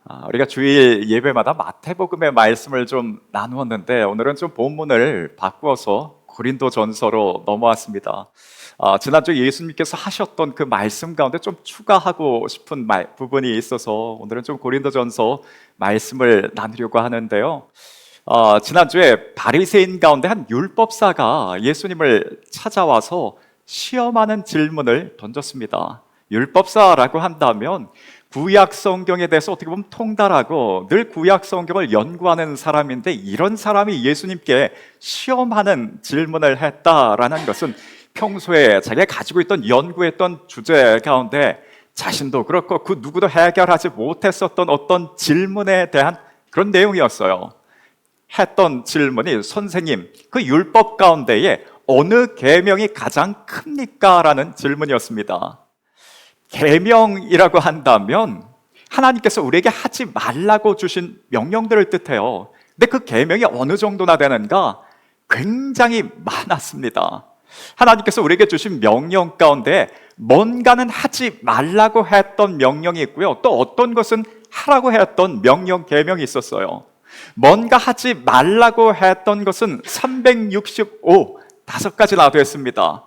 우리가 주일 예배마다 마태복음의 말씀을 좀 나누었는데 오늘은 좀 본문을 바꾸어서 고린도전서로 넘어왔습니다. 지난주 예수님께서 하셨던 그 말씀 가운데 좀 추가하고 싶은 부분이 있어서 오늘은 좀 고린도전서 말씀을 나누려고 하는데요. 지난주에 바리새인 가운데 한 율법사가 예수님을 찾아와서 시험하는 질문을 던졌습니다. 율법사라고 한다면 구약 성경에 대해서 어떻게 보면 통달하고 늘 구약 성경을 연구하는 사람인데, 이런 사람이 예수님께 시험하는 질문을 했다라는 것은 평소에 자기가 가지고 있던 연구했던 주제 가운데 자신도 그렇고 그 누구도 해결하지 못했었던 어떤 질문에 대한 그런 내용이었어요. 했던 질문이, 선생님, 그 율법 가운데에 어느 계명이 가장 큽니까? 라는 질문이었습니다. 계명이라고 한다면 하나님께서 우리에게 하지 말라고 주신 명령들을 뜻해요. 근데 그 계명이 어느 정도나 되는가? 굉장히 많았습니다. 하나님께서 우리에게 주신 명령 가운데 뭔가는 하지 말라고 했던 명령이 있고요, 또 어떤 것은 하라고 했던 명령, 계명이 있었어요. 뭔가 하지 말라고 했던 것은 365, 5가지나 됐습니다.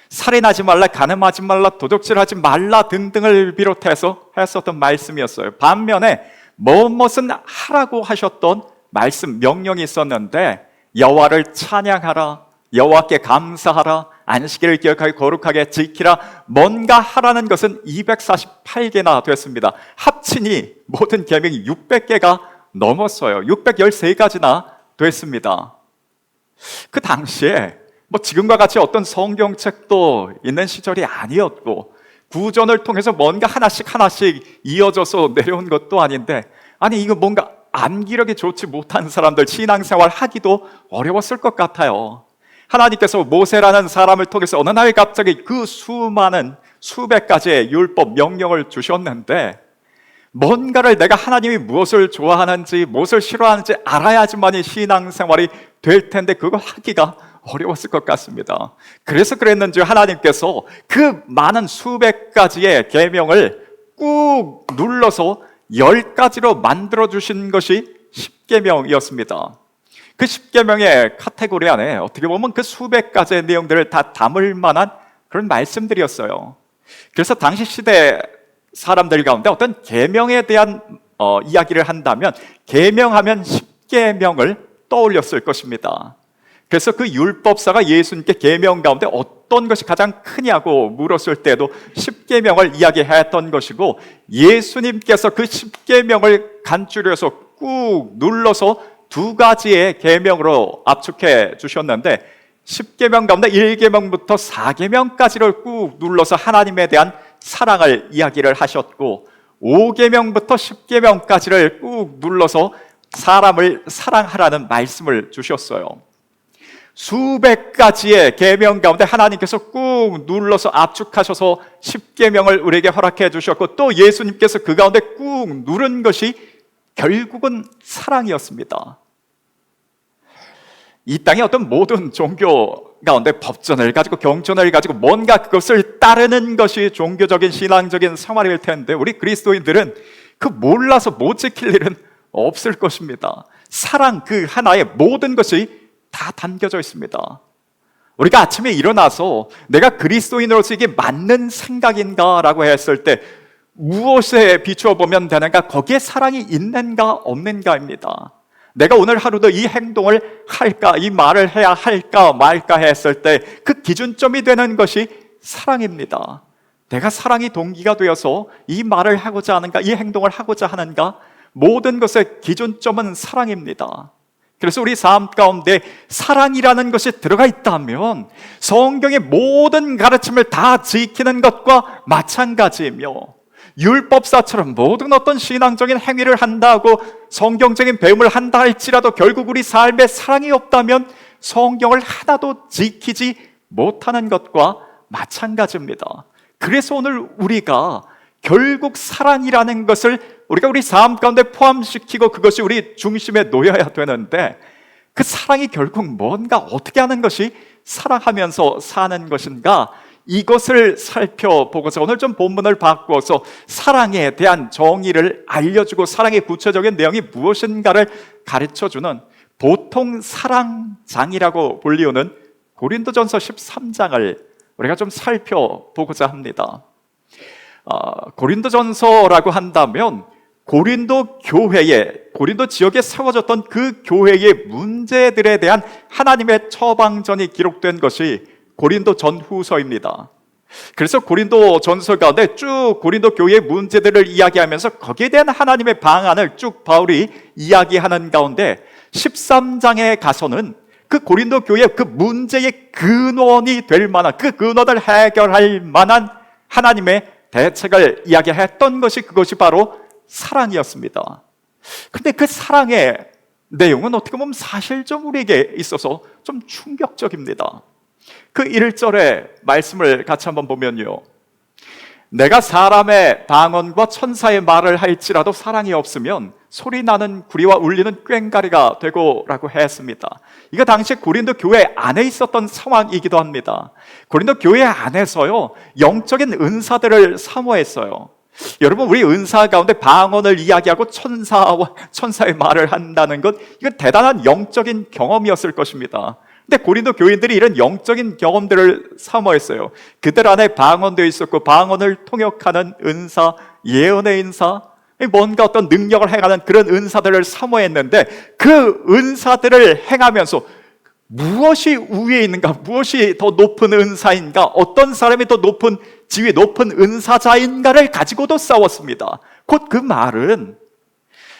살인하지 말라, 간음하지 말라, 도둑질하지 말라 등등을 비롯해서 했었던 말씀이었어요. 반면에 무엇은 하라고 하셨던 말씀, 명령이 있었는데, 여호와를 찬양하라, 여호와께 감사하라, 안식일을 기억하게 거룩하게 지키라, 뭔가 하라는 것은 248개나 됐습니다. 합치니 모든 계명이 600개가 넘었어요. 613가지나 됐습니다. 그 당시에 지금과 같이 어떤 성경책도 있는 시절이 아니었고, 구전을 통해서 뭔가 하나씩 이어져서 내려온 것도 아닌데, 이거 뭔가 암기력이 좋지 못한 사람들 신앙생활 하기도 어려웠을 것 같아요. 하나님께서 모세라는 사람을 통해서 어느 날 갑자기 그 수많은 수백 가지의 율법, 명령을 주셨는데, 뭔가를 내가 하나님이 무엇을 좋아하는지 무엇을 싫어하는지 알아야지만이 신앙생활이 될 텐데 그거 하기가 어려웠을 것 같습니다. 그래서 그랬는지 하나님께서 그 많은 수백 가지의 계명을 꾹 눌러서 10가지로 만들어주신 것이 십계명이었습니다. 그 십계명의 카테고리 안에 어떻게 보면 그 수백 가지의 내용들을 다 담을 만한 그런 말씀들이었어요. 그래서 당시 시대 사람들 가운데 어떤 계명에 대한 이야기를 한다면 계명하면 십계명을 떠올렸을 것입니다. 그래서 그 율법사가 예수님께 계명 가운데 어떤 것이 가장 크냐고 물었을 때도 십계명을 이야기했던 것이고, 예수님께서 그 십계명을 간추려서 꾹 눌러서 2가지의 계명으로 압축해 주셨는데, 십계명 가운데 1계명부터 4계명까지를 꾹 눌러서 하나님에 대한 사랑을 이야기를 하셨고, 5계명부터 10계명까지를 꾹 눌러서 사람을 사랑하라는 말씀을 주셨어요. 수백 가지의 계명 가운데 하나님께서 꾹 눌러서 압축하셔서 10계명을 우리에게 허락해 주셨고, 또 예수님께서 그 가운데 꾹 누른 것이 결국은 사랑이었습니다. 이 땅의 어떤 모든 종교 가운데 법전을 가지고 경전을 가지고 뭔가 그것을 따르는 것이 종교적인 신앙적인 생활일 텐데, 우리 그리스도인들은 그 몰라서 못 지킬 일은 없을 것입니다. 사랑 그 하나에 모든 것이 다 담겨져 있습니다. 우리가 아침에 일어나서 내가 그리스도인으로서 이게 맞는 생각인가 라고 했을 때 무엇에 비추어 보면 되는가? 거기에 사랑이 있는가 없는가입니다. 내가 오늘 하루도 이 행동을 할까, 이 말을 해야 할까 말까 했을 때 그 기준점이 되는 것이 사랑입니다. 내가 사랑이 동기가 되어서 이 말을 하고자 하는가, 이 행동을 하고자 하는가, 모든 것의 기준점은 사랑입니다. 그래서 우리 삶 가운데 사랑이라는 것이 들어가 있다면 성경의 모든 가르침을 다 지키는 것과 마찬가지이며, 율법사처럼 모든 어떤 신앙적인 행위를 한다고 성경적인 배움을 한다 할지라도 결국 우리 삶에 사랑이 없다면 성경을 하나도 지키지 못하는 것과 마찬가지입니다. 그래서 오늘 우리가 결국 사랑이라는 것을 우리가 우리 삶 가운데 포함시키고 그것이 우리 중심에 놓여야 되는데, 그 사랑이 결국 뭔가 어떻게 하는 것이 사랑하면서 사는 것인가? 이것을 살펴보고서 오늘 좀 본문을 바꾸어서 사랑에 대한 정의를 알려주고 사랑의 구체적인 내용이 무엇인가를 가르쳐주는 보통 사랑장이라고 불리우는 고린도전서 13장을 우리가 좀 살펴보고자 합니다. 고린도전서라고 한다면 고린도 교회에, 고린도 지역에 세워졌던 그 교회의 문제들에 대한 하나님의 처방전이 기록된 것이 고린도 전후서입니다. 그래서 고린도 전서 가운데 쭉 고린도 교회의 문제들을 이야기하면서 거기에 대한 하나님의 방안을 쭉 바울이 이야기하는 가운데 13장에 가서는 그 고린도 교회의 그 문제의 근원이 될 만한, 그 근원을 해결할 만한 하나님의 대책을 이야기했던 것이 그것이 바로 사랑이었습니다. 근데 그 사랑의 내용은 어떻게 보면 사실 좀 우리에게 있어서 좀 충격적입니다. 그 1절의 말씀을 같이 한번 보면요, 내가 사람의 방언과 천사의 말을 할지라도 사랑이 없으면 소리 나는 구리와 울리는 꽹과리가 되고 라고 했습니다. 이거 당시 고린도 교회 안에 있었던 상황이기도 합니다. 고린도 교회 안에서요, 영적인 은사들을 사모했어요. 여러분, 우리 은사 가운데 방언을 이야기하고 천사의 말을 한다는 것, 이건 대단한 영적인 경험이었을 것입니다. 근데 고린도 교인들이 이런 영적인 경험들을 사모했어요. 그들 안에 방언도 있었고 방언을 통역하는 은사, 예언의 은사, 뭔가 어떤 능력을 행하는 그런 은사들을 사모했는데 그 은사들을 행하면서 무엇이 우위에 있는가, 무엇이 더 높은 은사인가, 어떤 사람이 더 높은 지위, 높은 은사자인가를 가지고도 싸웠습니다. 곧 그 말은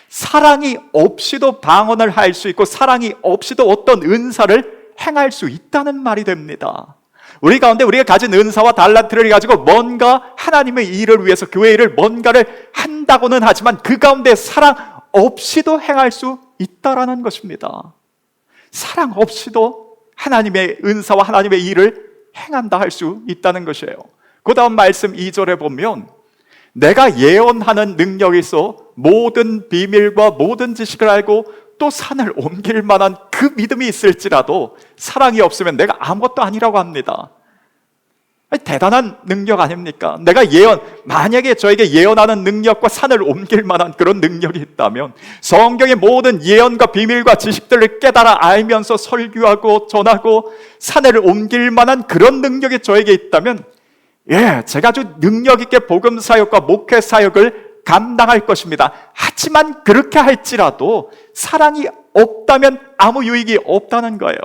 사랑이 없이도 방언을 할 수 있고 사랑이 없이도 어떤 은사를 행할 수 있다는 말이 됩니다. 우리 가운데 우리가 가진 은사와 달란트를 가지고 뭔가 하나님의 일을 위해서 교회 일을 뭔가를 한다고는 하지만 그 가운데 사랑 없이도 행할 수 있다라는 것입니다. 사랑 없이도 하나님의 은사와 하나님의 일을 행한다 할 수 있다는 것이에요. 그 다음 말씀 2절에 보면 내가 예언하는 능력이 있어 모든 비밀과 모든 지식을 알고 또 산을 옮길 만한 그 믿음이 있을지라도 사랑이 없으면 내가 아무것도 아니라고 합니다. 대단한 능력 아닙니까? 내가 만약에 저에게 예언하는 능력과 산을 옮길 만한 그런 능력이 있다면, 성경의 모든 예언과 비밀과 지식들을 깨달아 알면서 설교하고 전하고 산을 옮길 만한 그런 능력이 저에게 있다면, 제가 아주 능력 있게 복음 사역과 목회 사역을 감당할 것입니다. 하지만 그렇게 할지라도 사랑이 없다면 아무 유익이 없다는 거예요.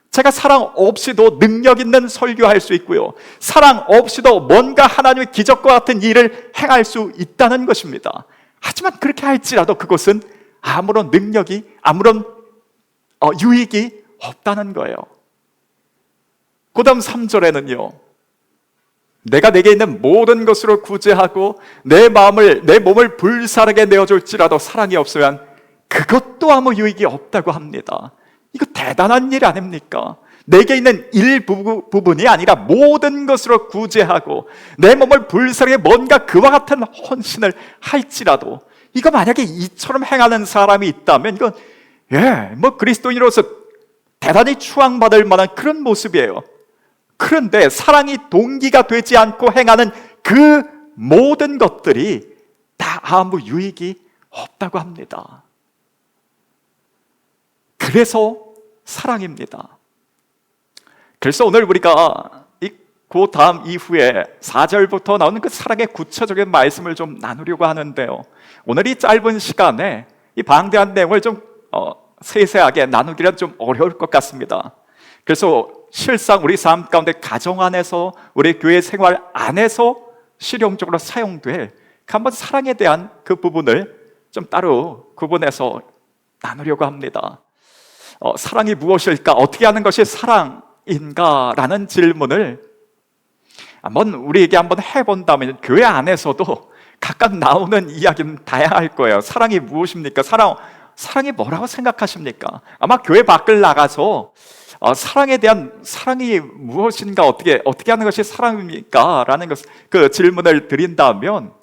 제가 사랑 없이도 능력 있는 설교할 수 있고요, 사랑 없이도 뭔가 하나님의 기적과 같은 일을 행할 수 있다는 것입니다. 하지만 그렇게 할지라도 그것은 아무런 능력이, 아무런 유익이 없다는 거예요. 그 다음 3절에는요, 내가 내게 있는 모든 것으로 구제하고 내 몸을 불사르게 내어줄지라도 사랑이 없으면 그것도 아무 유익이 없다고 합니다. 이거 대단한 일 아닙니까? 내게 있는 일부분이 아니라 모든 것으로 구제하고 내 몸을 불사르게 뭔가 그와 같은 헌신을 할지라도, 이거 만약에 이처럼 행하는 사람이 있다면 이건 그리스도인으로서 대단히 추앙받을 만한 그런 모습이에요. 그런데 사랑이 동기가 되지 않고 행하는 그 모든 것들이 다 아무 유익이 없다고 합니다. 그래서 사랑입니다. 그래서 오늘 우리가 그 다음 이후에 4절부터 나오는 그 사랑의 구체적인 말씀을 좀 나누려고 하는데요, 오늘 이 짧은 시간에 이 방대한 내용을 좀 세세하게 나누기는 좀 어려울 것 같습니다. 그래서 실상 우리 삶 가운데 가정 안에서 우리 교회 생활 안에서 실용적으로 사용될 한번 사랑에 대한 그 부분을 좀 따로 구분해서 나누려고 합니다. 사랑이 무엇일까? 어떻게 하는 것이 사랑인가? 라는 질문을 한번 우리에게 한번 해본다면 교회 안에서도 각각 나오는 이야기는 다양할 거예요. 사랑이 무엇입니까? 사랑이 뭐라고 생각하십니까? 아마 교회 밖을 나가서 사랑이 무엇인가, 어떻게 하는 것이 사랑입니까? 라는 그 질문을 드린다면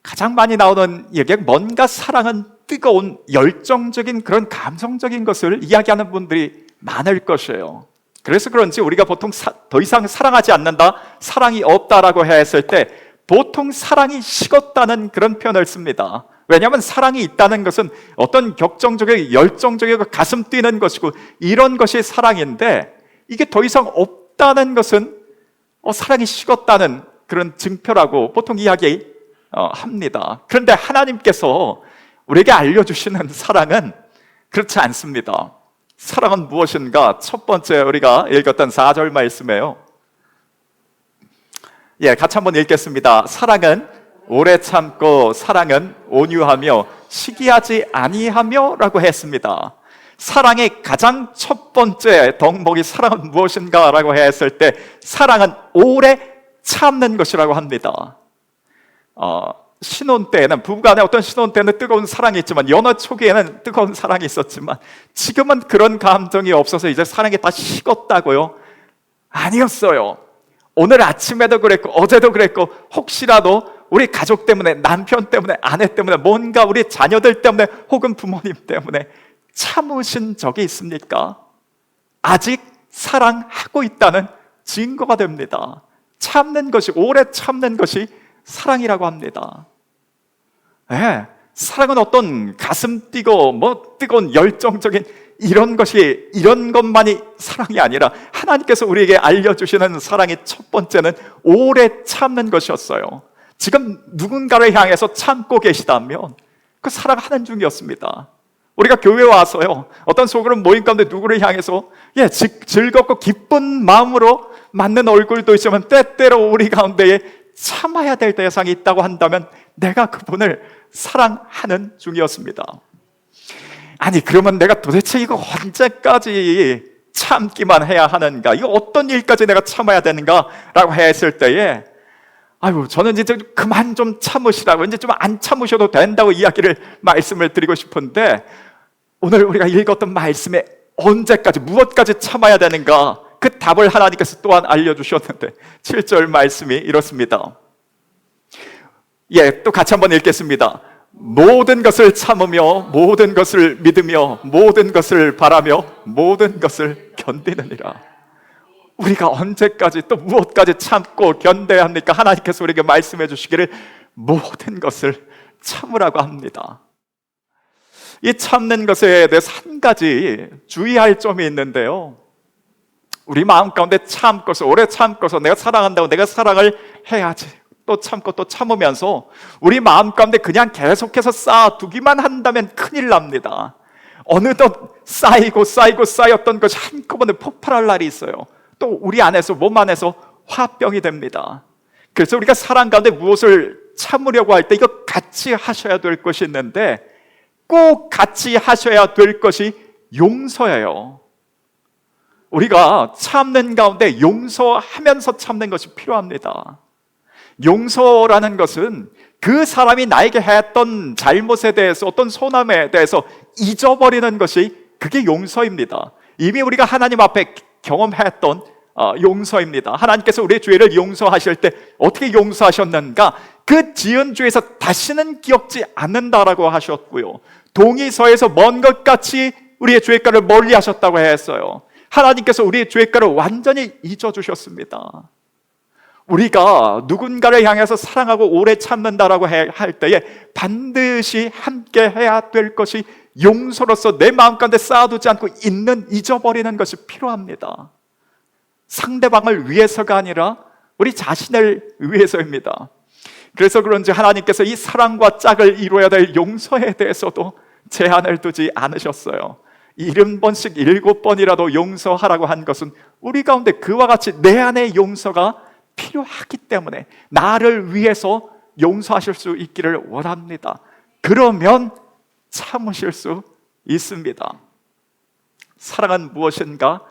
가장 많이 나오는 얘기가 뭔가 사랑은 뜨거운 열정적인 그런 감성적인 것을 이야기하는 분들이 많을 것이에요. 그래서 그런지 우리가 보통 더 이상 사랑하지 않는다, 사랑이 없다라고 했을 때 보통 사랑이 식었다는 그런 표현을 씁니다. 왜냐하면 사랑이 있다는 것은 어떤 격정적이고 열정적이고 가슴 뛰는 것이고 이런 것이 사랑인데, 이게 더 이상 없다는 것은 사랑이 식었다는 그런 증표라고 보통 이야기합니다. 그런데 하나님께서 우리에게 알려주시는 사랑은 그렇지 않습니다. 사랑은 무엇인가? 첫 번째 우리가 읽었던 4절 말씀이에요. 같이 한번 읽겠습니다. 사랑은 오래 참고, 사랑은 온유하며 시기하지 아니하며 라고 했습니다. 사랑의 가장 첫 번째 덕목이 사랑은 무엇인가 라고 했을 때 사랑은 오래 참는 것이라고 합니다. 신혼 때에는, 부부간의 어떤 신혼 때는 뜨거운 사랑이 있지만, 연애 초기에는 뜨거운 사랑이 있었지만 지금은 그런 감정이 없어서 이제 사랑이 다 식었다고요? 아니었어요. 오늘 아침에도 그랬고 어제도 그랬고, 혹시라도 우리 가족 때문에, 남편 때문에, 아내 때문에, 뭔가 우리 자녀들 때문에 혹은 부모님 때문에 참으신 적이 있습니까? 아직 사랑하고 있다는 증거가 됩니다. 참는 것이, 오래 참는 것이 사랑이라고 합니다. 사랑은 어떤 가슴 뛰고 뜨거운 열정적인 이런 것만이 사랑이 아니라, 하나님께서 우리에게 알려주시는 사랑의 첫 번째는 오래 참는 것이었어요. 지금 누군가를 향해서 참고 계시다면 그 사랑하는 중이었습니다. 우리가 교회 와서요, 어떤 소그룹 모임 가운데 누구를 향해서 즐겁고 기쁜 마음으로 맞는 얼굴도 있지만 때때로 우리 가운데에 참아야 될 대상이 있다고 한다면 내가 그분을 사랑하는 중이었습니다. 아니, 그러면 내가 도대체 이거 언제까지 참기만 해야 하는가? 이거 어떤 일까지 내가 참아야 되는가? 라고 했을 때에, 저는 이제 그만 좀 참으시라고, 이제 좀 안 참으셔도 된다고 말씀을 드리고 싶은데, 오늘 우리가 읽었던 말씀에 언제까지, 무엇까지 참아야 되는가? 그 답을 하나님께서 또한 알려주셨는데 7절 말씀이 이렇습니다. 또 같이 한번 읽겠습니다. 모든 것을 참으며, 모든 것을 믿으며, 모든 것을 바라며, 모든 것을 견디느니라. 우리가 언제까지 또 무엇까지 참고 견뎌야 합니까? 하나님께서 우리에게 말씀해 주시기를 모든 것을 참으라고 합니다. 이 참는 것에 대해서 한 가지 주의할 점이 있는데요, 우리 마음 가운데 참고서, 오래 참고서 내가 사랑한다고 내가 사랑을 해야지, 또 참고 또 참으면서 우리 마음 가운데 그냥 계속해서 쌓아두기만 한다면 큰일 납니다. 어느덧 쌓였던 것이 한꺼번에 폭발할 날이 있어요. 또 우리 안에서, 몸 안에서 화병이 됩니다. 그래서 우리가 사랑 가운데 무엇을 참으려고 할 때 이거 같이 하셔야 될 것이 있는데, 꼭 같이 하셔야 될 것이 용서예요. 우리가 참는 가운데 용서하면서 참는 것이 필요합니다. 용서라는 것은 그 사람이 나에게 했던 잘못에 대해서, 어떤 소남에 대해서 잊어버리는 것이, 그게 용서입니다. 이미 우리가 하나님 앞에 경험했던 용서입니다. 하나님께서 우리의 죄를 용서하실 때 어떻게 용서하셨는가? 그 지은 죄에서 다시는 기억지 않는다라고 하셨고요, 동이서에서 먼 것 같이 우리의 죄가를 멀리 하셨다고 했어요. 하나님께서 우리의 죄가를 완전히 잊어주셨습니다. 우리가 누군가를 향해서 사랑하고 오래 참는다라고 할 때에 반드시 함께 해야 될 것이 용서로서 내 마음 가운데 쌓아두지 않고 잊어버리는 것이 필요합니다. 상대방을 위해서가 아니라 우리 자신을 위해서입니다. 그래서 그런지 하나님께서 이 사랑과 짝을 이루어야 될 용서에 대해서도 제한을 두지 않으셨어요. 70번씩 7번이라도 용서하라고 한 것은 우리 가운데 그와 같이 내 안에 용서가 필요하기 때문에 나를 위해서 용서하실 수 있기를 원합니다. 그러면 참으실 수 있습니다. 사랑은 무엇인가?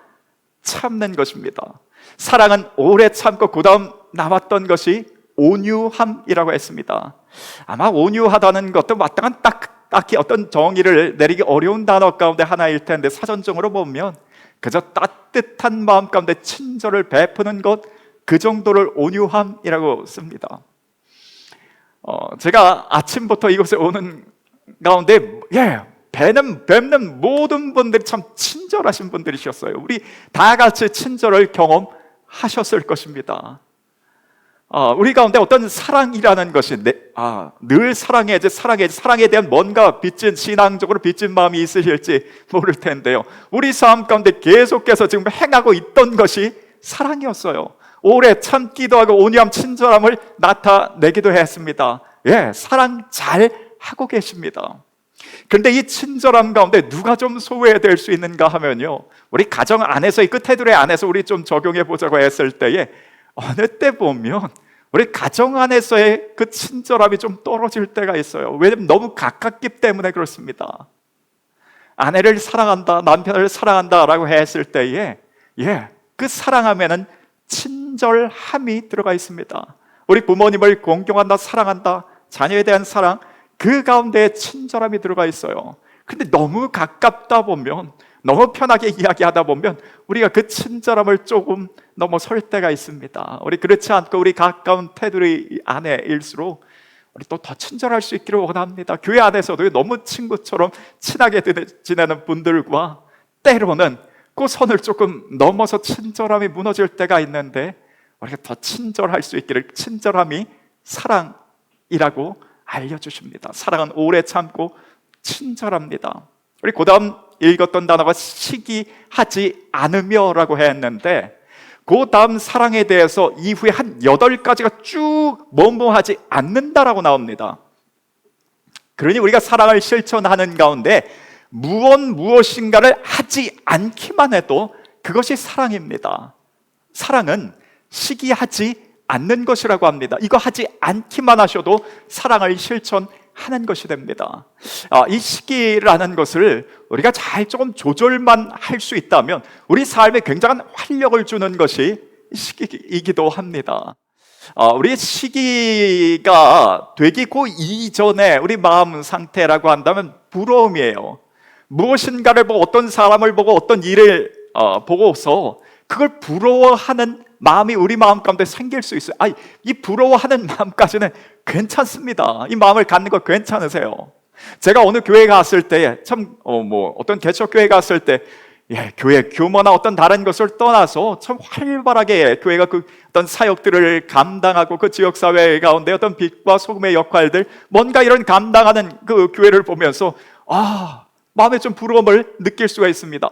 참는 것입니다. 사랑은 오래 참고 그 다음 남았던 것이 온유함이라고 했습니다. 아마 온유하다는 것도 마땅한 딱히 어떤 정의를 내리기 어려운 단어 가운데 하나일 텐데, 사전적으로 보면 그저 따뜻한 마음 가운데 친절을 베푸는 것, 그 정도를 온유함이라고 씁니다. 제가 아침부터 이곳에 오는 가운데 뵙는 모든 분들이 참 친절하신 분들이셨어요. 우리 다 같이 친절을 경험하셨을 것입니다. 우리 가운데 어떤 사랑이라는 것이 늘 사랑해야지, 사랑에 대한 뭔가 빚진, 신앙적으로 빚진 마음이 있으실지 모를 텐데요, 우리 삶 가운데 계속해서 지금 행하고 있던 것이 사랑이었어요. 오래 참기도 하고 온유함, 친절함을 나타내기도 했습니다. 사랑 잘 하고 계십니다. 그런데 이 친절함 가운데 누가 좀 소외될 수 있는가 하면요, 우리 가정 안에서의 그 테두리 안에서 우리 좀 적용해 보자고 했을 때에 어느 때 보면 우리 가정 안에서의 그 친절함이 좀 떨어질 때가 있어요. 왜냐면 너무 가깝기 때문에 그렇습니다. 아내를 사랑한다, 남편을 사랑한다 라고 했을 때에 그 사랑함에는 친절함이 들어가 있습니다. 우리 부모님을 공경한다, 사랑한다, 자녀에 대한 사랑, 그 가운데에 친절함이 들어가 있어요. 근데 너무 가깝다 보면, 너무 편하게 이야기하다 보면 우리가 그 친절함을 조금 넘어설 때가 있습니다. 우리 그렇지 않고 우리 가까운 테두리 안에일수록 우리 또 더 친절할 수 있기를 원합니다. 교회 안에서도 너무 친구처럼 친하게 지내는 분들과 때로는 그 선을 조금 넘어서 친절함이 무너질 때가 있는데, 우리가 더 친절할 수 있기를, 친절함이 사랑이라고 알려주십니다. 사랑은 오래 참고 친절합니다. 우리 그 다음 읽었던 단어가 시기하지 않으며라고 했는데, 그 다음 사랑에 대해서 이후에 한 8가지가 쭉 뭐뭐하지 않는다라고 나옵니다. 그러니 우리가 사랑을 실천하는 가운데 무엇인가를 하지 않기만 해도 그것이 사랑입니다. 사랑은 시기하지 않는 것이라고 합니다. 이거 하지 않기만 하셔도 사랑을 실천하는 것이 됩니다. 이 시기라는 것을 우리가 잘 조금 조절만 할 수 있다면 우리 삶에 굉장한 활력을 주는 것이 시기이기도 합니다. 우리 시기가 되기 그 이전에 우리 마음 상태라고 한다면 부러움이에요. 무엇인가를 보고, 어떤 사람을 보고, 어떤 일을 보고서 그걸 부러워하는 마음이 우리 마음 가운데 생길 수 있어요. 이 부러워하는 마음까지는 괜찮습니다. 이 마음을 갖는 거 괜찮으세요? 제가 어느 교회 갔을 때 어떤 개척교회 갔을 때 교회 규모나 어떤 다른 것을 떠나서 참 활발하게 교회가 그 어떤 사역들을 감당하고 그 지역사회 가운데 어떤 빛과 소금의 역할들, 뭔가 이런 감당하는 그 교회를 보면서 마음에 좀 부러움을 느낄 수가 있습니다.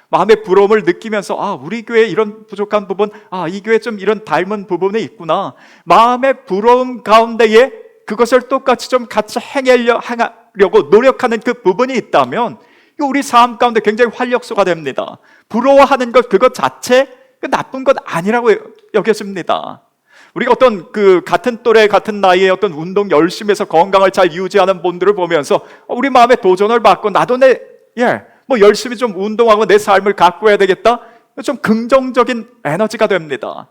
마음의 부러움을 느끼면서 우리 교회에 이런 부족한 부분, 이 교회에 좀 이런 닮은 부분이 있구나. 마음의 부러움 가운데에 그것을 똑같이 좀 같이 행하려고 노력하는 그 부분이 있다면 우리 삶 가운데 굉장히 활력소가 됩니다. 부러워하는 것, 그것 자체 나쁜 것 아니라고 여겨집니다. 우리가 어떤 같은 또래, 같은 나이에 어떤 운동 열심히 해서 건강을 잘 유지하는 분들을 보면서 우리 마음에 도전을 받고 나도 열심히 좀 운동하고 내 삶을 가꾸어야 되겠다, 좀 긍정적인 에너지가 됩니다.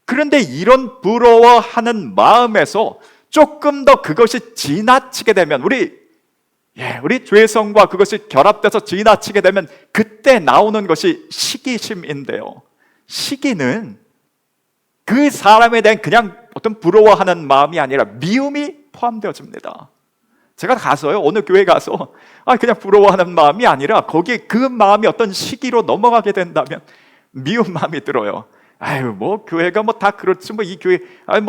그런데 이런 부러워하는 마음에서 조금 더 그것이 지나치게 되면, 우리 죄성과 그것이 결합돼서 지나치게 되면 그때 나오는 것이 시기심인데요, 시기는 그 사람에 대한 그냥 어떤 부러워하는 마음이 아니라 미움이 포함되어집니다. 제가 가서요, 어느 교회 가서 그냥 부러워하는 마음이 아니라 거기에 그 마음이 어떤 시기로 넘어가게 된다면 미움 마음이 들어요. 교회가 다 그렇지, 이 교회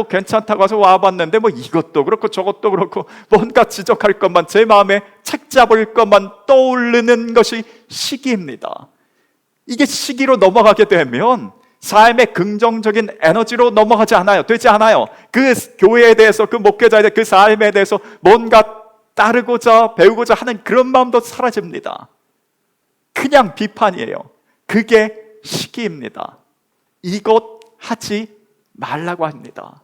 괜찮다고 해서 와봤는데 이것도 그렇고 저것도 그렇고 뭔가 지적할 것만, 제 마음에 책 잡을 것만 떠오르는 것이 시기입니다. 이게 시기로 넘어가게 되면 삶의 긍정적인 에너지로 넘어가지 않아요. 되지 않아요. 그 교회에 대해서, 그 목회자에 대해서, 그 삶에 대해서 뭔가 따르고자 배우고자 하는 그런 마음도 사라집니다. 그냥 비판이에요. 그게 시기입니다. 이것 하지 말라고 합니다.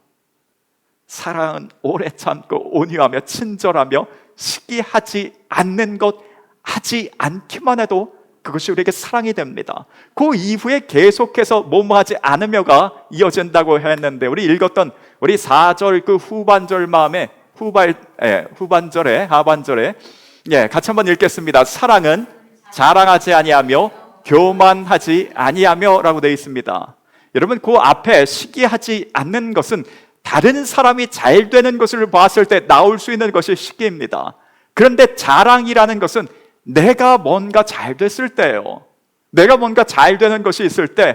사랑은 오래 참고 온유하며 친절하며 시기하지 않는 것, 하지 않기만 해도 그것이 우리에게 사랑이 됩니다. 그 이후에 계속해서 뭐뭐하지 않으며가 이어진다고 했는데, 우리 읽었던 우리 4절 그 후반절 후반절에 하반절에 같이 한번 읽겠습니다. 사랑은 자랑하지 아니하며 교만하지 아니하며라고 되어 있습니다. 여러분, 그 앞에 시기하지 않는 것은 다른 사람이 잘 되는 것을 봤을 때 나올 수 있는 것이 시기입니다. 그런데 자랑이라는 것은 내가 뭔가 잘 됐을 때예요. 내가 뭔가 잘 되는 것이 있을 때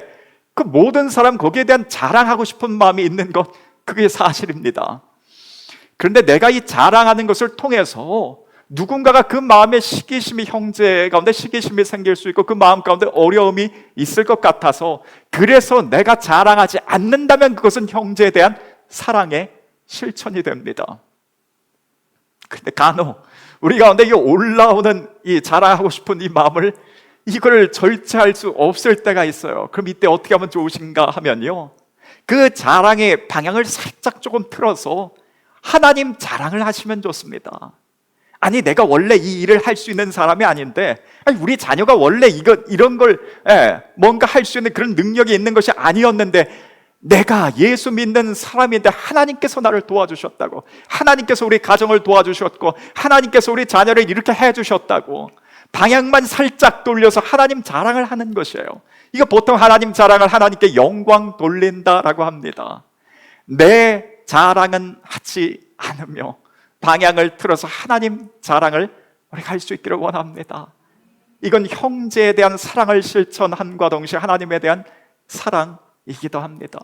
그 모든 사람 거기에 대한 자랑하고 싶은 마음이 있는 것, 그게 사실입니다. 그런데 내가 이 자랑하는 것을 통해서 누군가가 그 마음에 시기심이, 형제 가운데 시기심이 생길 수 있고 그 마음 가운데 어려움이 있을 것 같아서, 그래서 내가 자랑하지 않는다면 그것은 형제에 대한 사랑의 실천이 됩니다. 근데 간혹 우리 가운데 이 올라오는 이 자랑하고 싶은 이 마음을, 이걸 절제할 수 없을 때가 있어요. 그럼 이때 어떻게 하면 좋으신가 하면요, 그 자랑의 방향을 살짝 조금 틀어서 하나님 자랑을 하시면 좋습니다. 아니, 내가 원래 이 일을 할 수 있는 사람이 아닌데, 아니, 우리 자녀가 원래 이런 걸 뭔가 할 수 있는 그런 능력이 있는 것이 아니었는데, 내가 예수 믿는 사람인데 하나님께서 나를 도와주셨다고, 하나님께서 우리 가정을 도와주셨고, 하나님께서 우리 자녀를 이렇게 해주셨다고 방향만 살짝 돌려서 하나님 자랑을 하는 것이에요. 이거 보통 하나님 자랑을 하나님께 영광 돌린다라고 합니다. 내 자랑은 하지 않으며 방향을 틀어서 하나님 자랑을 우리가 할 수 있기를 원합니다. 이건 형제에 대한 사랑을 실천함과 동시에 하나님에 대한 사랑이기도 합니다.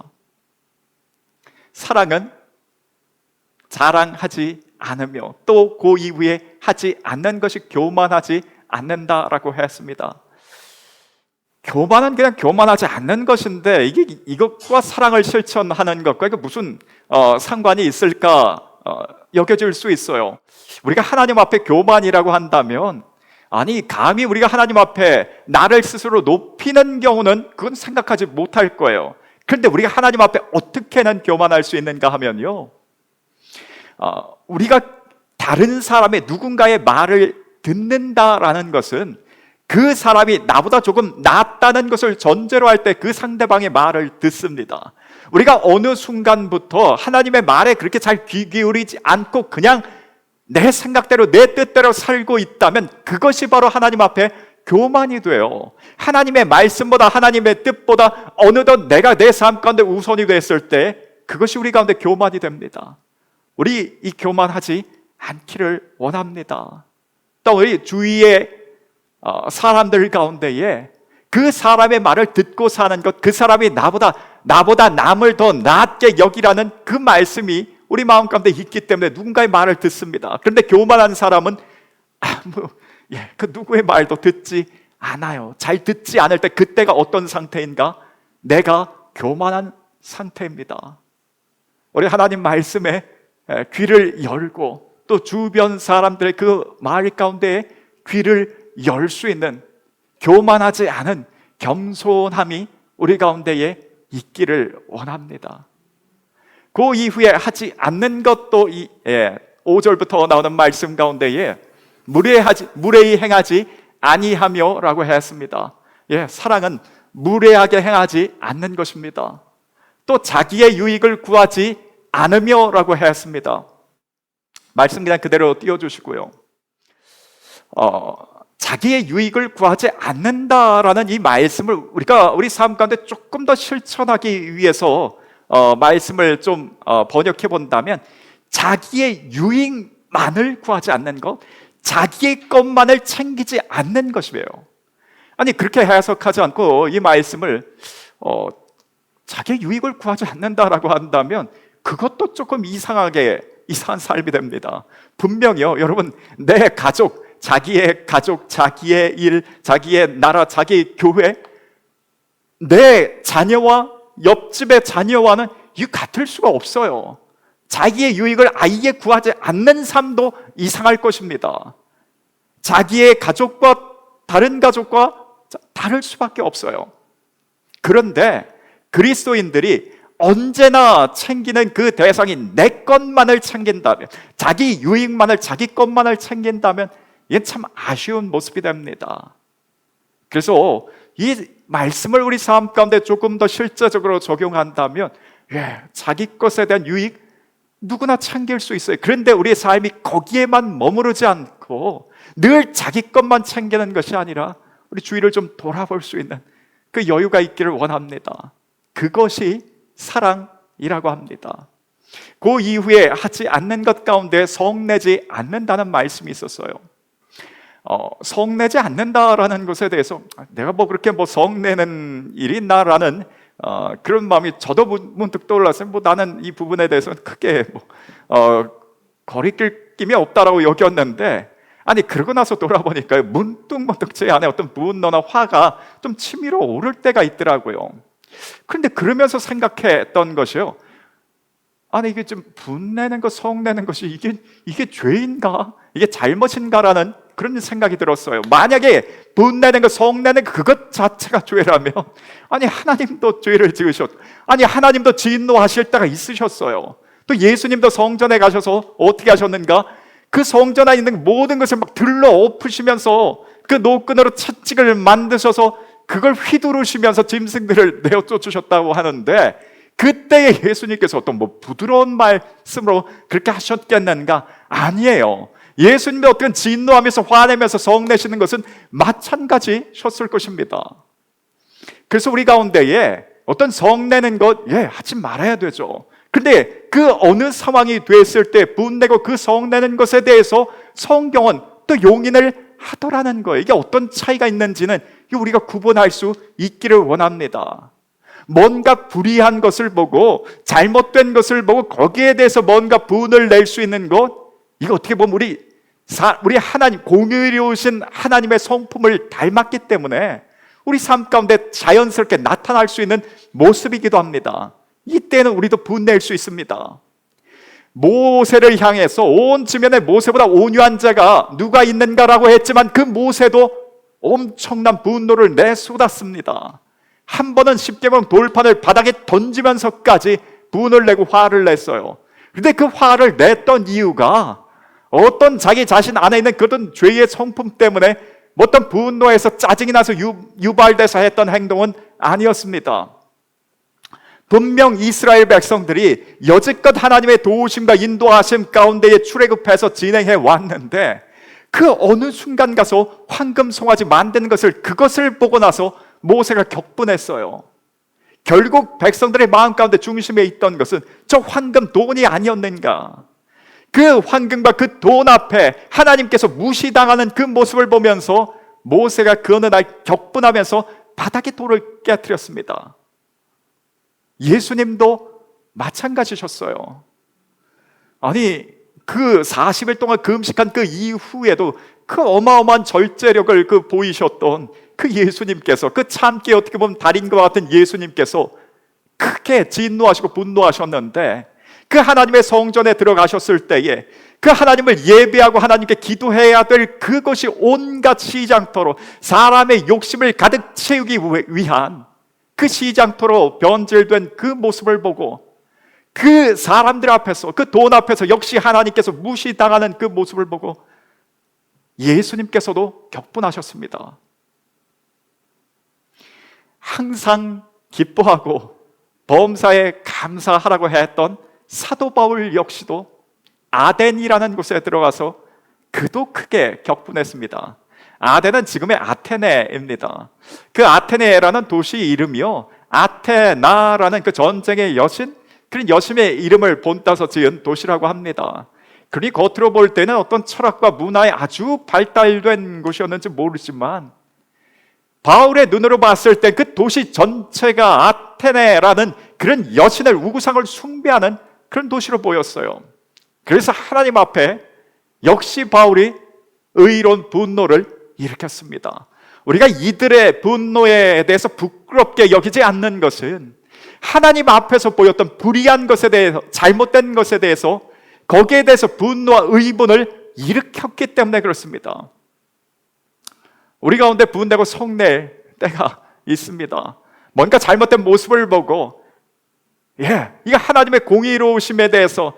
사랑은 자랑하지 않으며 또 그 이후에 하지 않는 것이 교만하지 않는다라고 했습니다. 교만은 그냥 교만하지 않는 것인데, 이것과 사랑을 실천하는 것과 이게 무슨 상관이 있을까 여겨질 수 있어요. 우리가 하나님 앞에 교만이라고 한다면, 아니, 감히 우리가 하나님 앞에 나를 스스로 높이는 경우는 그건 생각하지 못할 거예요. 그런데 우리가 하나님 앞에 어떻게는 교만할 수 있는가 하면요, 우리가 다른 사람의 누군가의 말을 듣는다라는 것은 그 사람이 나보다 조금 낫다는 것을 전제로 할 때 그 상대방의 말을 듣습니다. 우리가 어느 순간부터 하나님의 말에 그렇게 잘 귀 기울이지 않고 그냥 내 생각대로 내 뜻대로 살고 있다면 그것이 바로 하나님 앞에 교만이 돼요. 하나님의 말씀보다, 하나님의 뜻보다 어느덧 내가 내 삶 가운데 우선이 됐을 때 그것이 우리 가운데 교만이 됩니다. 우리 이 교만하지 않기를 원합니다. 또 우리 주위의 사람들 가운데에 그 사람의 말을 듣고 사는 것, 그 사람이 나보다 남을 더 낫게 여기라는 그 말씀이 우리 마음 가운데 있기 때문에 누군가의 말을 듣습니다. 그런데 교만한 사람은 그 누구의 말도 듣지 않아요. 잘 듣지 않을 때 그때가 어떤 상태인가? 내가 교만한 상태입니다. 우리 하나님 말씀에 귀를 열고 또 주변 사람들의 그 말 가운데 귀를 열 수 있는 교만하지 않은 겸손함이 우리 가운데에 있기를 원합니다. 그 이후에 하지 않는 것도 5절부터 나오는 말씀 가운데에 무례히 행하지 아니하며 라고 했습니다. 사랑은 무례하게 행하지 않는 것입니다. 또 자기의 유익을 구하지 않으며 라고 했습니다. 말씀 그냥 그대로 띄워주시고요. 자기의 유익을 구하지 않는다라는 이 말씀을 우리가 우리 삶 가운데 조금 더 실천하기 위해서 말씀을 좀 번역해 본다면, 자기의 유익만을 구하지 않는 것, 자기의 것만을 챙기지 않는 것이에요. 아니, 그렇게 해석하지 않고 이 말씀을 자기의 유익을 구하지 않는다라고 한다면 그것도 조금 이상한 삶이 됩니다. 분명히요, 여러분, 내 가족, 자기의 일, 자기의 나라, 자기의 교회, 내 자녀와 옆집의 자녀와는 이 같을 수가 없어요. 자기의 유익을 아예 구하지 않는 삶도 이상할 것입니다. 자기의 가족과 다른 가족과 다를 수밖에 없어요. 그런데 그리스도인들이 언제나 챙기는 그 대상이 내 것만을 챙긴다면, 자기 유익만을, 자기 것만을 챙긴다면 이게 참 아쉬운 모습이 됩니다. 그래서 이 말씀을 우리 삶 가운데 조금 더 실제적으로 적용한다면 자기 것에 대한 유익 누구나 챙길 수 있어요. 그런데 우리의 삶이 거기에만 머무르지 않고 늘 자기 것만 챙기는 것이 아니라 우리 주위를 좀 돌아볼 수 있는 그 여유가 있기를 원합니다. 그것이 사랑이라고 합니다. 그 이후에 하지 않는 것 가운데 성내지 않는다는 말씀이 있었어요. 성내지 않는다라는 것에 대해서 내가 뭐 그렇게 뭐 성내는 일이 있나라는 그런 마음이 저도 문득 떠올랐어요. 뭐 나는 이 부분에 대해서는 크게 거리낄 없다라고 여겼는데, 아니 그러고 나서 돌아보니까 문득 제 안에 어떤 분노나 화가 좀 치밀어 오를 때가 있더라고요. 그런데 그러면서 생각했던 것이요, 아니 이게 좀 분내는 것, 성내는 것이 이게 죄인가? 이게 잘못인가라는 그런 생각이 들었어요. 만약에 분내는 것, 성내는 것, 그것 자체가 죄라면, 아니 하나님도 죄를 지으셨고, 아니 하나님도 진노하실 때가 있으셨어요. 또 예수님도 성전에 가셔서 어떻게 하셨는가? 그 성전 안에 있는 모든 것을 막 들러 엎으시면서 그 노끈으로 채찍을 만드셔서 그걸 휘두르시면서 짐승들을 내어 쫓으셨다고 하는데, 그때의 예수님께서 어떤 뭐 부드러운 말씀으로 그렇게 하셨겠는가? 아니에요. 예수님이 어떤 진노하면서 화내면서 성내시는 것은 마찬가지셨을 것입니다. 그래서 우리 가운데에 어떤 성내는 것, 하지 말아야 되죠. 근데 그 어느 상황이 됐을 때 분내고 그 성내는 것에 대해서 성경은 또 용인을 하더라는 거예요. 이게 어떤 차이가 있는지는 우리가 구분할 수 있기를 원합니다. 뭔가 불의한 것을 보고 잘못된 것을 보고 거기에 대해서 뭔가 분을 낼 수 있는 것, 이거 어떻게 보면 우리 하나님, 공의로우신 하나님의 성품을 닮았기 때문에 우리 삶 가운데 자연스럽게 나타날 수 있는 모습이기도 합니다. 이때는 우리도 분낼 수 있습니다. 모세를 향해서 온 지면에 모세보다 온유한 자가 누가 있는가라고 했지만 그 모세도 엄청난 분노를 내쏟았습니다. 한 번은 십계명 돌판을 바닥에 던지면서까지 분을 내고 화를 냈어요. 그런데 그 화를 냈던 이유가 어떤 자기 자신 안에 있는 그런 죄의 성품 때문에 어떤 분노에서 짜증이 나서 유발돼서 했던 행동은 아니었습니다. 분명 이스라엘 백성들이 여지껏 하나님의 도우심과 인도하심 가운데에 출애굽해서 진행해 왔는데, 그 어느 순간 가서 황금 송아지 만드는 그것을 보고 나서 모세가 격분했어요. 결국 백성들의 마음 가운데 중심에 있던 것은 저 황금 돈이 아니었는가? 그 황금과 그 돈 앞에 하나님께서 무시당하는 그 모습을 보면서 모세가 그 어느 날 격분하면서 바닥에 돌을 깨뜨렸습니다. 예수님도 마찬가지셨어요. 아니 그 40일 동안 금식한 그 이후에도 그 어마어마한 절제력을 보이셨던 그 예수님께서, 그 참기 어떻게 보면 달인과 같은 예수님께서 크게 진노하시고 분노하셨는데, 그 하나님의 성전에 들어가셨을 때에 그 하나님을 예배하고 하나님께 기도해야 될 그것이 온갖 시장터로 사람의 욕심을 가득 채우기 위한 그 시장터로 변질된 그 모습을 보고, 그 사람들 앞에서, 그 돈 앞에서 역시 하나님께서 무시당하는 그 모습을 보고 예수님께서도 격분하셨습니다. 항상 기뻐하고 범사에 감사하라고 했던 사도 바울 역시도 아덴이라는 곳에 들어가서 그도 크게 격분했습니다. 아덴은 지금의 아테네입니다. 그 아테네라는 도시 이름이요, 아테나라는 그 전쟁의 여신, 그런 여신의 이름을 본따서 지은 도시라고 합니다. 그러니 겉으로 볼 때는 어떤 철학과 문화에 아주 발달된 곳이었는지 모르지만, 바울의 눈으로 봤을 때 그 도시 전체가 아테네라는 그런 여신을, 우구상을 숭배하는 그런 도시로 보였어요. 그래서 하나님 앞에 역시 바울이 의로운 분노를 일으켰습니다. 우리가 이들의 분노에 대해서 부끄럽게 여기지 않는 것은 하나님 앞에서 보였던 불의한 것에 대해서, 잘못된 것에 대해서 거기에 대해서 분노와 의분을 일으켰기 때문에 그렇습니다. 우리 가운데 분내고 성낼 때가 있습니다. 뭔가 잘못된 모습을 보고, 이거 하나님의 공의로우심에 대해서,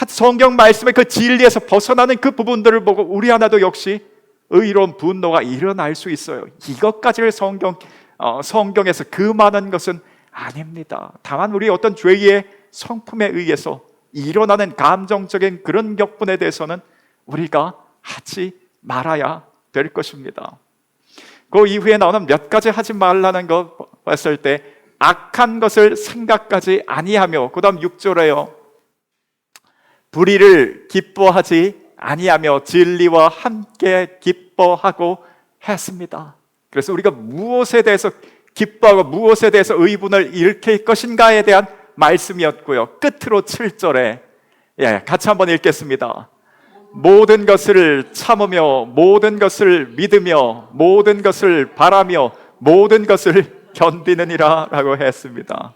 성경 말씀의 그 진리에서 벗어나는 그 부분들을 보고 우리 하나도 역시 의로운 분노가 일어날 수 있어요. 이것까지를 성경에서 금하는 것은 아닙니다. 다만 우리 어떤 죄의 성품에 의해서 일어나는 감정적인 그런 격분에 대해서는 우리가 하지 말아야 될 것입니다. 그 이후에 나오는 몇 가지 하지 말라는 것 봤을 때, 악한 것을 생각하지 아니하며, 그 다음 6절에요, 불의를 기뻐하지 아니하며 진리와 함께 기뻐 기뻐하고 했습니다. 그래서 우리가 무엇에 대해서 기뻐하고 무엇에 대해서 의분을 일으킬 것인가에 대한 말씀이었고요. 끝으로 7절에 같이 한번 읽겠습니다. 모든 것을 참으며 모든 것을 믿으며 모든 것을 바라며 모든 것을 견디느니라 라고 했습니다.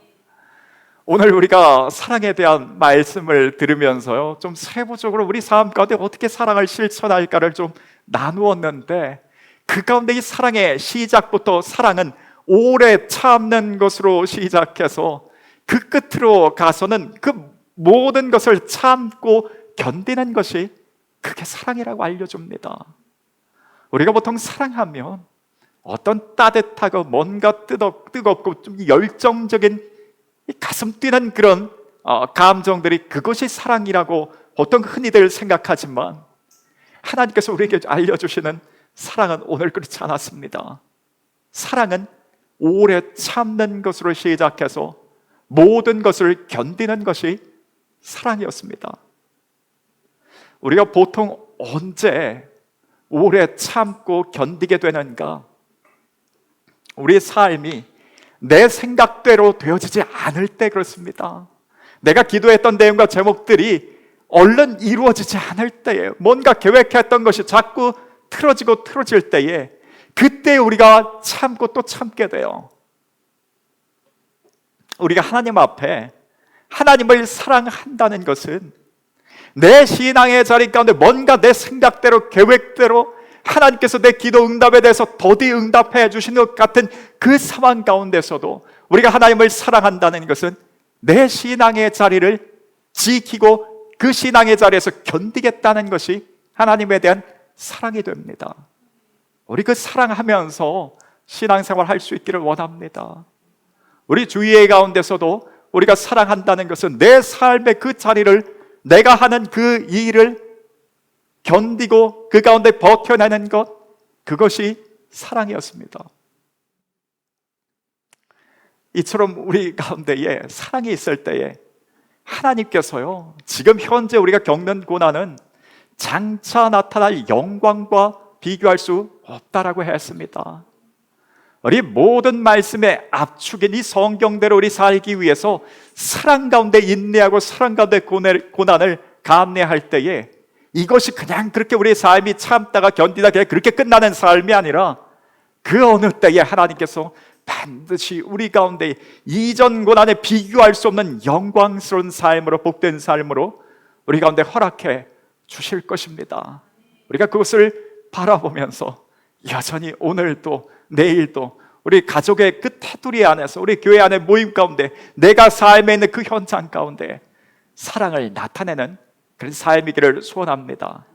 오늘 우리가 사랑에 대한 말씀을 들으면서요, 좀 세부적으로 우리 삶 가운데 어떻게 사랑을 실천할까를 좀 나누었는데, 그 가운데 이 사랑의 시작부터 사랑은 오래 참는 것으로 시작해서 그 끝으로 가서는 그 모든 것을 참고 견디는 것이 그게 사랑이라고 알려줍니다. 우리가 보통 사랑하면 어떤 따뜻하고 뭔가 뜨겁고 좀 열정적인 가슴 뛰는 그런 감정들이 그것이 사랑이라고 보통 흔히들 생각하지만, 하나님께서 우리에게 알려주시는 사랑은 오늘 그렇지 않았습니다. 사랑은 오래 참는 것으로 시작해서 모든 것을 견디는 것이 사랑이었습니다. 우리가 보통 언제 오래 참고 견디게 되는가? 우리의 삶이 내 생각대로 되어지지 않을 때 그렇습니다. 내가 기도했던 내용과 제목들이 얼른 이루어지지 않을 때에, 뭔가 계획했던 것이 자꾸 틀어질 때에, 그때 우리가 참고 또 참게 돼요. 우리가 하나님 앞에 하나님을 사랑한다는 것은 내 신앙의 자리 가운데 뭔가 내 생각대로 계획대로 하나님께서 내 기도 응답에 대해서 더디 응답해 주시는 것 같은 그 상황 가운데서도 우리가 하나님을 사랑한다는 것은 내 신앙의 자리를 지키고 그 신앙의 자리에서 견디겠다는 것이 하나님에 대한 사랑이 됩니다. 우리 그 사랑하면서 신앙생활 할 수 있기를 원합니다. 우리 주위의 가운데서도 우리가 사랑한다는 것은 내 삶의 그 자리를, 내가 하는 그 일을 견디고 그 가운데 버텨내는 것, 그것이 사랑이었습니다. 이처럼 우리 가운데에 사랑이 있을 때에 하나님께서요, 지금 현재 우리가 겪는 고난은 장차 나타날 영광과 비교할 수 없다라고 했습니다. 우리 모든 말씀의 압축인 이 성경대로 우리 살기 위해서 사랑 가운데 인내하고 사랑 가운데 고난을 감내할 때에, 이것이 그냥 그렇게 우리의 삶이 참다가 견디다 그렇게 끝나는 삶이 아니라 그 어느 때에 하나님께서 반드시 우리 가운데 이전 고난에 비교할 수 없는 영광스러운 삶으로, 복된 삶으로 우리 가운데 허락해 주실 것입니다. 우리가 그것을 바라보면서 여전히 오늘도 내일도 우리 가족의 그 테두리 안에서, 우리 교회 안의 모임 가운데, 내가 삶에 있는 그 현장 가운데 사랑을 나타내는 그런 삶이기를 소원합니다.